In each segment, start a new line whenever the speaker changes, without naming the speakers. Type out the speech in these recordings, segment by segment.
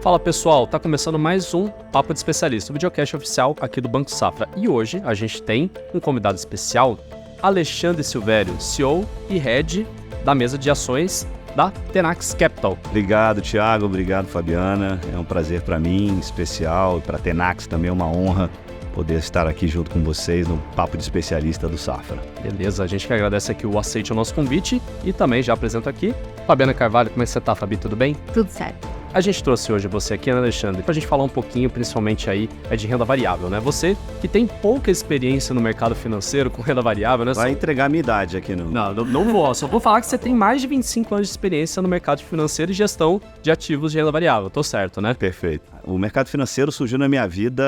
Fala pessoal, tá começando mais um Papo de Especialista, o videocast oficial aqui do Banco Safra. E hoje a gente tem um convidado especial, Alexandre Silvério, CEO e Head da mesa de ações da Tenax Capital.
Obrigado, Thiago. Obrigado, Fabiana. É um prazer para mim, especial, e para a Tenax também é uma honra poder estar aqui junto com vocês no Papo de Especialista do Safra.
Beleza, a gente que agradece aqui o aceite ao nosso convite e também já apresento aqui Fabiana Carvalho. Como é que você tá, Fabi? Tudo bem?
Tudo certo.
A gente trouxe hoje você aqui, né, Alexandre, pra gente falar um pouquinho, principalmente aí, de renda variável, né? Você que tem pouca experiência no mercado financeiro com renda variável, né?
Vai entregar a minha idade aqui, não?
Não vou. Só vou falar que você tem mais de 25 anos de experiência no mercado financeiro e gestão de ativos de renda variável. Tô certo, né?
Perfeito. O mercado financeiro surgiu na minha vida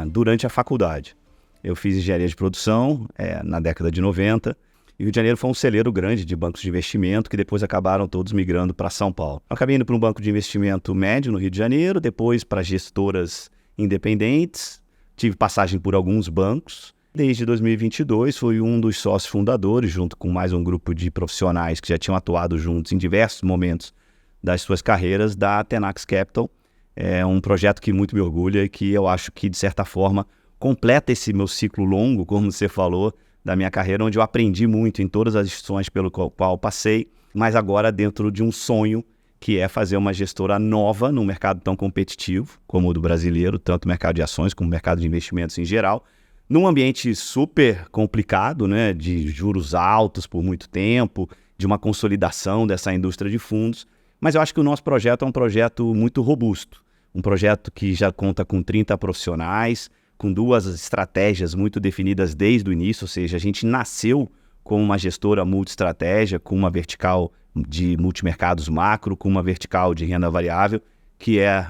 durante a faculdade. Eu fiz engenharia de produção na década de 90. E o Rio de Janeiro foi um celeiro grande de bancos de investimento que depois acabaram todos migrando para São Paulo. Eu acabei indo para um banco de investimento médio no Rio de Janeiro, depois para gestoras independentes, tive passagem por alguns bancos. Desde 2022 fui um dos sócios fundadores, junto com mais um grupo de profissionais que já tinham atuado juntos em diversos momentos das suas carreiras, da Tenax Capital. É um projeto que muito me orgulha e que eu acho que, de certa forma, completa esse meu ciclo longo, como você falou, da minha carreira, onde eu aprendi muito em todas as instituições pelo qual passei, mas agora dentro de um sonho que é fazer uma gestora nova num mercado tão competitivo como o do brasileiro, tanto o mercado de ações como o mercado de investimentos em geral, num ambiente super complicado, né, de juros altos por muito tempo, de uma consolidação dessa indústria de fundos, mas eu acho que o nosso projeto é um projeto muito robusto, um projeto que já conta com 30 profissionais, com duas estratégias muito definidas desde o início, ou seja, a gente nasceu com uma gestora multi-estratégia, com uma vertical de multimercados macro, com uma vertical de renda variável, que é,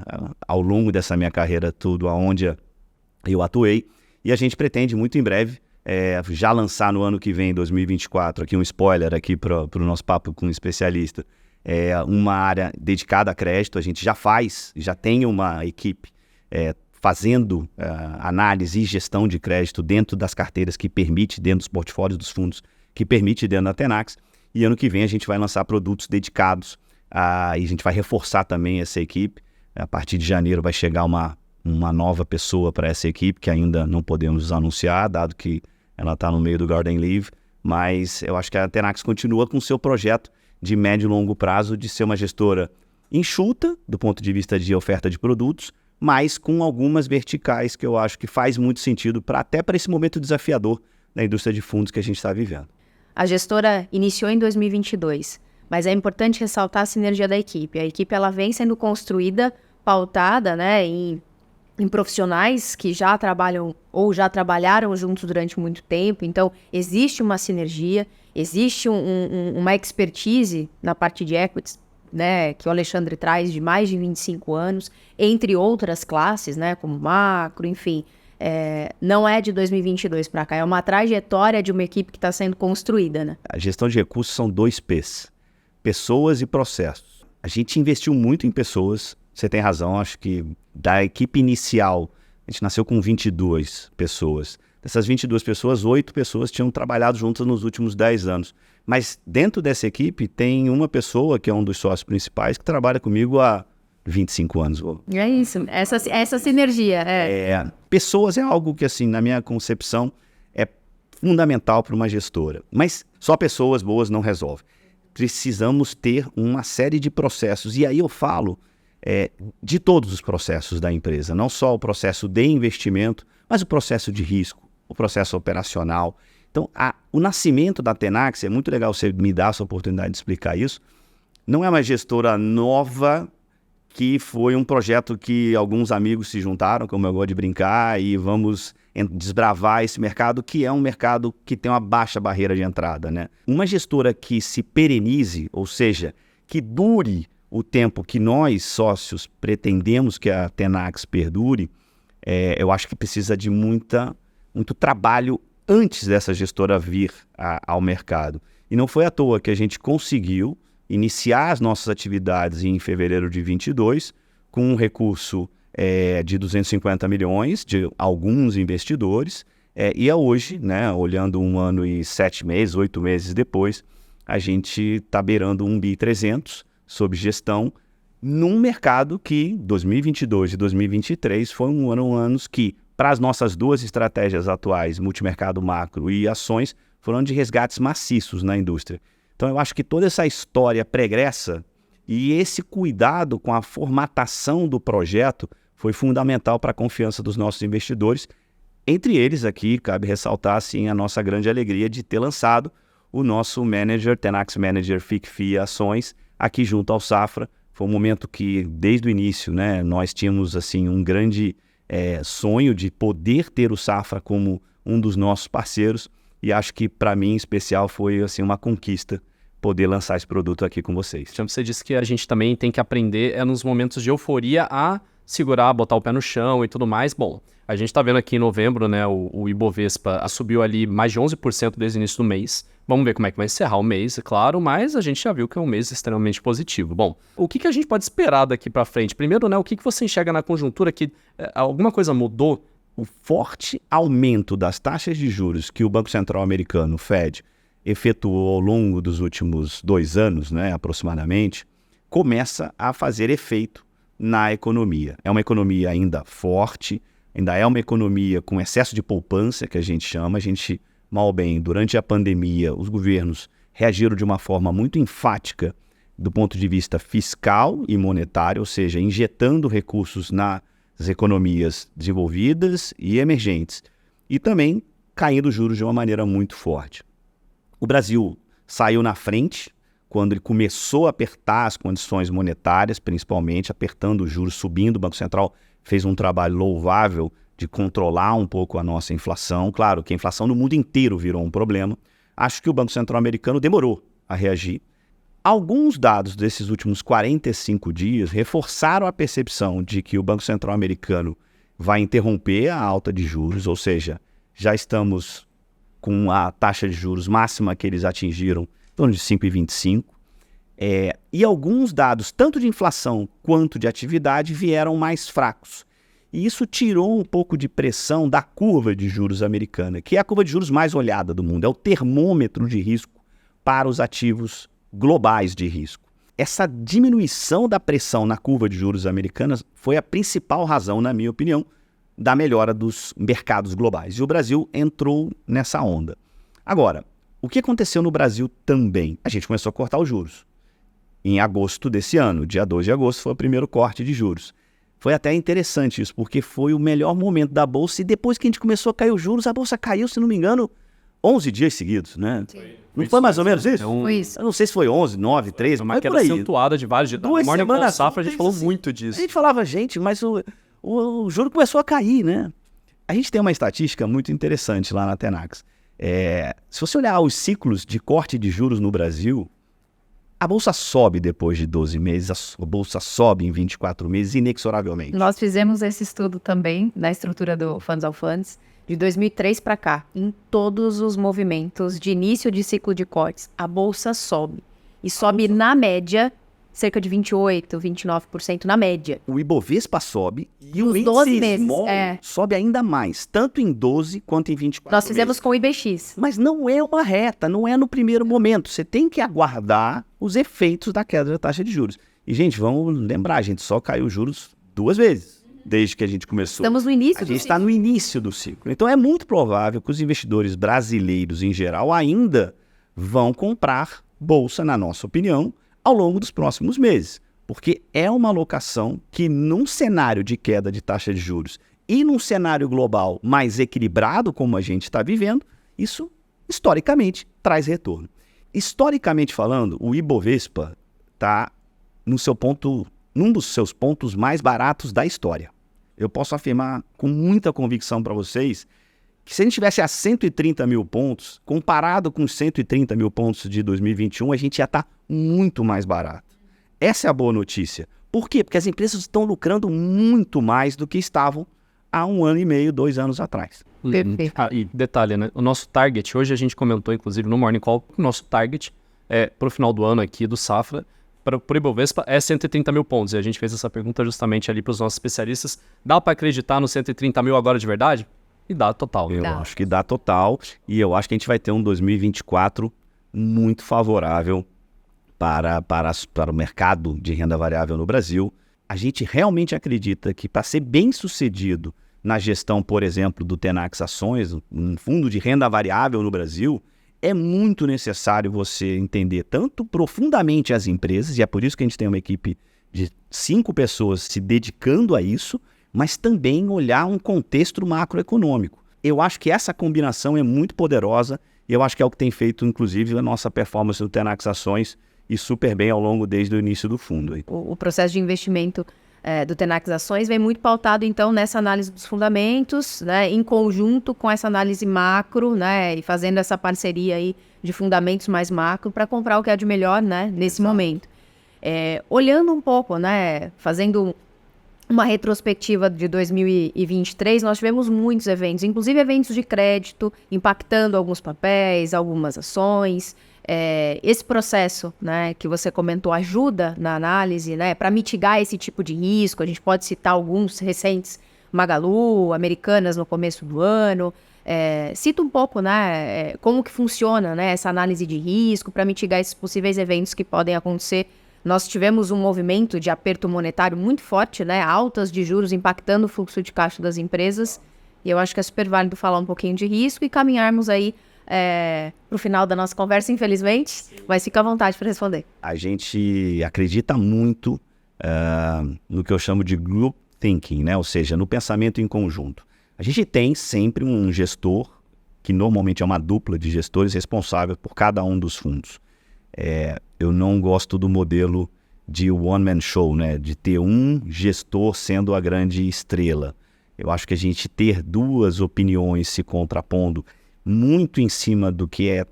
ao longo dessa minha carreira, tudo aonde eu atuei. E a gente pretende, muito em breve, já lançar no ano que vem, 2024, aqui um spoiler aqui para o nosso papo com um especialista, uma área dedicada a crédito. A gente já tem uma equipe fazendo análise e gestão de crédito dentro das carteiras que permite, dentro dos portfólios dos fundos, que permite dentro da Tenax. E ano que vem a gente vai lançar produtos dedicados e a gente vai reforçar também essa equipe. A partir de janeiro vai chegar uma nova pessoa para essa equipe, que ainda não podemos anunciar, dado que ela está no meio do Garden Leave. Mas eu acho que a Tenax continua com o seu projeto de médio e longo prazo de ser uma gestora enxuta, do ponto de vista de oferta de produtos, mas com algumas verticais que eu acho que faz muito sentido até para esse momento desafiador da indústria de fundos que a gente está vivendo.
A gestora iniciou em 2022, mas é importante ressaltar a sinergia da equipe. A equipe ela vem sendo construída, pautada, né, em profissionais que já trabalham ou já trabalharam juntos durante muito tempo. Então, existe uma sinergia, existe uma expertise na parte de equities, né, que o Alexandre traz de mais de 25 anos, entre outras classes, né, como macro, enfim. Não é de 2022 para cá, é uma trajetória de uma equipe que está sendo construída, né?
A gestão de recursos são 2 P's, pessoas e processos. A gente investiu muito em pessoas, você tem razão, acho que da equipe inicial, a gente nasceu com 22 pessoas. Dessas 22 pessoas, 8 pessoas tinham trabalhado juntas nos últimos 10 anos. Mas dentro dessa equipe tem uma pessoa, que é um dos sócios principais, que trabalha comigo há 25 anos.
É isso, essa sinergia.
Pessoas é algo que, assim, na minha concepção, é fundamental para uma gestora. Mas só pessoas boas não resolve. Precisamos ter uma série de processos. E aí eu falo de todos os processos da empresa, não só o processo de investimento, mas o processo de risco, o processo operacional. Então, o nascimento da Tenax, é muito legal você me dar essa oportunidade de explicar isso, não é uma gestora nova que foi um projeto que alguns amigos se juntaram, como eu gosto de brincar, e vamos desbravar esse mercado, que é um mercado que tem uma baixa barreira de entrada, né? Uma gestora que se perenize, ou seja, que dure o tempo que nós, sócios, pretendemos que a Tenax perdure, eu acho que precisa de muito trabalho antes dessa gestora vir ao mercado. E não foi à toa que a gente conseguiu iniciar as nossas atividades em fevereiro de 22 com um recurso de 250 milhões de alguns investidores, e hoje, né, olhando 1 ano e 7 meses, 8 meses depois, a gente está beirando 1,3 bi sob gestão, num mercado que 2022 e 2023 foram anos que, para as nossas duas estratégias atuais, multimercado macro e ações, foram de resgates maciços na indústria. Então eu acho que toda essa história pregressa e esse cuidado com a formatação do projeto foi fundamental para a confiança dos nossos investidores. Entre eles aqui, cabe ressaltar assim, a nossa grande alegria de ter lançado o nosso manager, Tenax Manager FICFI Ações, aqui junto ao Safra. Foi um momento que, desde o início, né, nós tínhamos assim, um grande sonho de poder ter o Safra como um dos nossos parceiros, e acho que, para mim, em especial, foi assim, uma conquista poder lançar esse produto aqui com vocês.
Você disse que a gente também tem que aprender nos momentos de euforia a segurar, botar o pé no chão e tudo mais. Bom, a gente está vendo aqui em novembro, né, o Ibovespa subiu ali mais de 11% desde o início do mês. Vamos ver como é que vai encerrar o mês, é claro, mas a gente já viu que é um mês extremamente positivo. Bom, o que a gente pode esperar daqui para frente? Primeiro, né, o que você enxerga na conjuntura que alguma coisa mudou?
O forte aumento das taxas de juros que o Banco Central americano, o Fed, efetuou ao longo dos últimos 2 anos, né, aproximadamente, começa a fazer efeito na economia. É uma economia ainda forte, ainda é uma economia com excesso de poupança, que a gente chama. A gente, mal ou bem, durante a pandemia, os governos reagiram de uma forma muito enfática do ponto de vista fiscal e monetário, ou seja, injetando recursos nas economias desenvolvidas e emergentes, e também caindo os juros de uma maneira muito forte. O Brasil saiu na frente quando ele começou a apertar as condições monetárias, principalmente apertando os juros, subindo. O Banco Central fez um trabalho louvável de controlar um pouco a nossa inflação. Claro que a inflação no mundo inteiro virou um problema. Acho que o Banco Central americano demorou a reagir. Alguns dados desses últimos 45 dias reforçaram a percepção de que o Banco Central americano vai interromper a alta de juros, ou seja, já estamos com a taxa de juros máxima que eles atingiram, em torno de 5,25. E alguns dados, tanto de inflação quanto de atividade, vieram mais fracos. E isso tirou um pouco de pressão da curva de juros americana, que é a curva de juros mais olhada do mundo, é o termômetro de risco para os ativos globais de risco. Essa diminuição da pressão na curva de juros americanas foi a principal razão, na minha opinião, da melhora dos mercados globais. E o Brasil entrou nessa onda. Agora, o que aconteceu no Brasil também? A gente começou a cortar os juros. Em agosto desse ano, dia 2 de agosto, foi o primeiro corte de juros. Foi até interessante isso, porque foi o melhor momento da Bolsa, e depois que a gente começou a cair os juros, a Bolsa caiu, se não me engano, 11 dias seguidos, né?
Sim.
Não foi mais ou menos isso?
Foi isso.
Eu não sei se foi 11, 9, 13,
Uma
mas
queda
por aí.
acentuada de vários dias. No Morning Call Safra a gente falou muito disso.
A gente falava, gente, mas o juro começou a cair, né? A gente tem uma estatística muito interessante lá na Tenax. Se você olhar os ciclos de corte de juros no Brasil, a Bolsa sobe depois de 12 meses, a Bolsa sobe em 24 meses inexoravelmente.
Nós fizemos esse estudo também na estrutura do Funds of Funds, de 2003 para cá. Em todos os movimentos de início de ciclo de cortes, a Bolsa sobe. E sobe na média cerca de 28%, 29% na média.
O Ibovespa sobe e
Nos
o índice
12 meses,
small sobe ainda mais, tanto em 12 quanto em 24
Nós fizemos
meses.
com o IBX.
Mas não é uma reta, não é no primeiro momento. Você tem que aguardar os efeitos da queda da taxa de juros. E, gente, vamos lembrar, a gente só caiu os juros 2 vezes desde que a gente começou.
Estamos no início
A
do
gente está
ciclo.
no início do ciclo. Então é muito provável que os investidores brasileiros, em geral, ainda vão comprar bolsa, na nossa opinião, ao longo dos próximos meses. Porque é uma alocação que, num cenário de queda de taxa de juros e num cenário global mais equilibrado, como a gente está vivendo, isso, historicamente, traz retorno. Historicamente falando, o Ibovespa está num dos seus pontos mais baratos da história. Eu posso afirmar com muita convicção para vocês que se a gente tivesse a 130 mil pontos, comparado com os 130 mil pontos de 2021, a gente já está muito mais barato. Essa é a boa notícia. Por quê? Porque as empresas estão lucrando muito mais do que estavam há 1 ano e meio, 2 anos atrás.
Perfeito.
E detalhe, né? O nosso target, hoje a gente comentou, inclusive, no Morning Call, o nosso target para o final do ano aqui do Safra, para o Ibovespa, é 130 mil pontos. E a gente fez essa pergunta justamente ali para os nossos especialistas. Dá para acreditar nos 130 mil agora de verdade? E dá total.
Eu acho que dá total. E eu acho que a gente vai ter um 2024 muito favorável para o mercado de renda variável no Brasil. A gente realmente acredita que para ser bem sucedido na gestão, por exemplo, do Tenax Ações, um fundo de renda variável no Brasil, é muito necessário você entender tanto profundamente as empresas, e é por isso que a gente tem uma equipe de 5 pessoas se dedicando a isso, mas também olhar um contexto macroeconômico. Eu acho que essa combinação é muito poderosa e eu acho que é o que tem feito, inclusive, a nossa performance do Tenax Ações e super bem ao longo desde o início do fundo.
O processo de investimento do Tenax Ações vem muito pautado, então, nessa análise dos fundamentos, né, em conjunto com essa análise macro, né, e fazendo essa parceria aí de fundamentos mais macro para comprar o que é de melhor, né, nesse momento. Olhando um pouco, né, fazendo uma retrospectiva de 2023, nós tivemos muitos eventos, inclusive eventos de crédito, impactando alguns papéis, algumas ações. Esse processo, né, que você comentou ajuda na análise, né, para mitigar esse tipo de risco. A gente pode citar alguns recentes, Magalu, Americanas no começo do ano. Cita um pouco, né, como que funciona, né, essa análise de risco para mitigar esses possíveis eventos que podem acontecer. Nós tivemos um movimento de aperto monetário muito forte, né, altas de juros impactando o fluxo de caixa das empresas. E eu acho que é super válido falar um pouquinho de risco e caminharmos aí para o final da nossa conversa, infelizmente, mas fica à vontade para responder.
A gente acredita muito no que eu chamo de group thinking, né? Ou seja, no pensamento em conjunto. A gente tem sempre um gestor, que normalmente é uma dupla de gestores responsável por cada um dos fundos. Eu não gosto do modelo de one-man show, né? De ter um gestor sendo a grande estrela. Eu acho que a gente ter 2 opiniões se contrapondo muito em cima do que é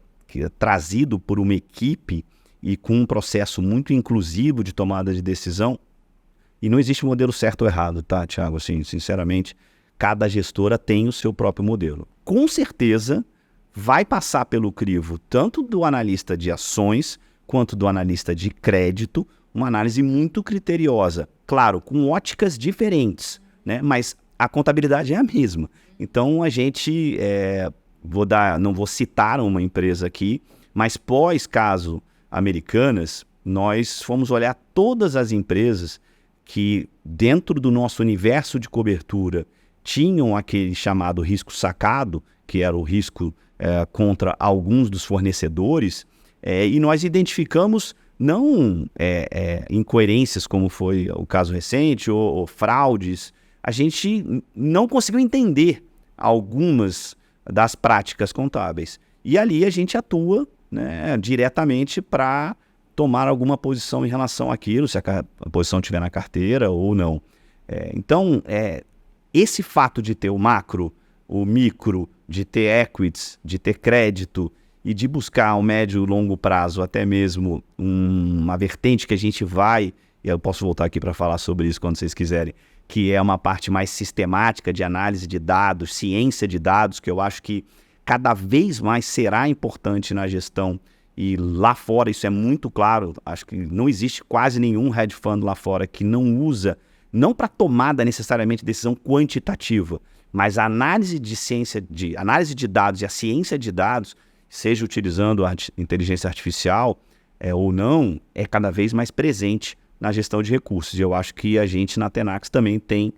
trazido por uma equipe e com um processo muito inclusivo de tomada de decisão. E não existe modelo certo ou errado, tá, Thiago? Assim, sinceramente, cada gestora tem o seu próprio modelo. Com certeza, vai passar pelo crivo tanto do analista de ações quanto do analista de crédito, uma análise muito criteriosa. Claro, com óticas diferentes, né? Mas a contabilidade é a mesma. Então, a gente... não vou citar uma empresa aqui, mas pós-caso Americanas, nós fomos olhar todas as empresas que dentro do nosso universo de cobertura tinham aquele chamado risco sacado, que era o risco contra alguns dos fornecedores, e nós identificamos não incoerências como foi o caso recente ou fraudes. A gente não conseguiu entender algumas das práticas contábeis. E ali a gente atua, né, diretamente para tomar alguma posição em relação àquilo, se a posição estiver na carteira ou não. Então, esse fato de ter o macro, o micro, de ter equities, de ter crédito e de buscar ao médio e longo prazo até mesmo uma vertente que a gente vai, e eu posso voltar aqui para falar sobre isso quando vocês quiserem, que é uma parte mais sistemática de análise de dados, ciência de dados, que eu acho que cada vez mais será importante na gestão. E lá fora isso é muito claro, acho que não existe quase nenhum hedge fund lá fora que não usa, não para tomada necessariamente de decisão quantitativa, mas a análise de dados e a ciência de dados, seja utilizando a inteligência artificial ou não, é cada vez mais presente na gestão de recursos. E eu acho que a gente na Tenax também tem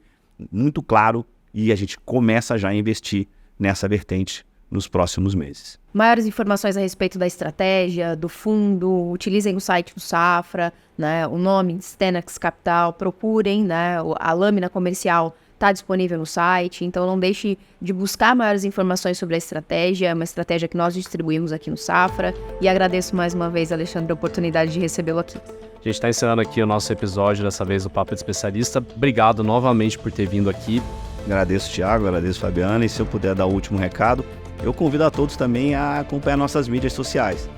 muito claro e a gente começa já a investir nessa vertente nos próximos meses.
Maiores informações a respeito da estratégia, do fundo, utilizem o site do Safra, né, o nome Tenax Capital, procurem, né, a lâmina comercial está disponível no site, então não deixe de buscar maiores informações sobre a estratégia, é uma estratégia que nós distribuímos aqui no Safra, e agradeço mais uma vez, Alexandre, a oportunidade de recebê-lo aqui.
A gente está encerrando aqui o nosso episódio, dessa vez do Papo de Especialista. Obrigado novamente por ter vindo aqui.
Agradeço, Thiago, agradeço, Fabiana, e se eu puder dar o último recado, eu convido a todos também a acompanhar nossas mídias sociais.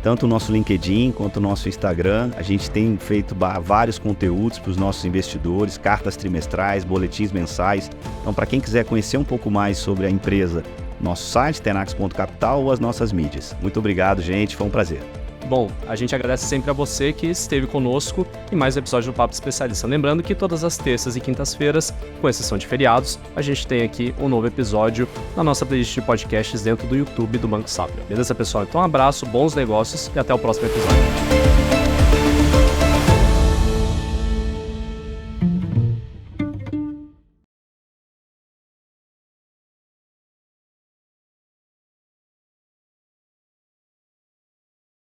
Tanto o nosso LinkedIn quanto o nosso Instagram. A gente tem feito vários conteúdos para os nossos investidores, cartas trimestrais, boletins mensais. Então, para quem quiser conhecer um pouco mais sobre a empresa, nosso site, tenax.capital, ou as nossas mídias. Muito obrigado, gente. Foi um prazer.
Bom, a gente agradece sempre a você que esteve conosco em mais um episódio do Papo Especialista. Lembrando que todas as terças e quintas-feiras, com exceção de feriados, a gente tem aqui um novo episódio na nossa playlist de podcasts dentro do YouTube do Banco Safra. Beleza, pessoal? Então um abraço, bons negócios e até o próximo episódio.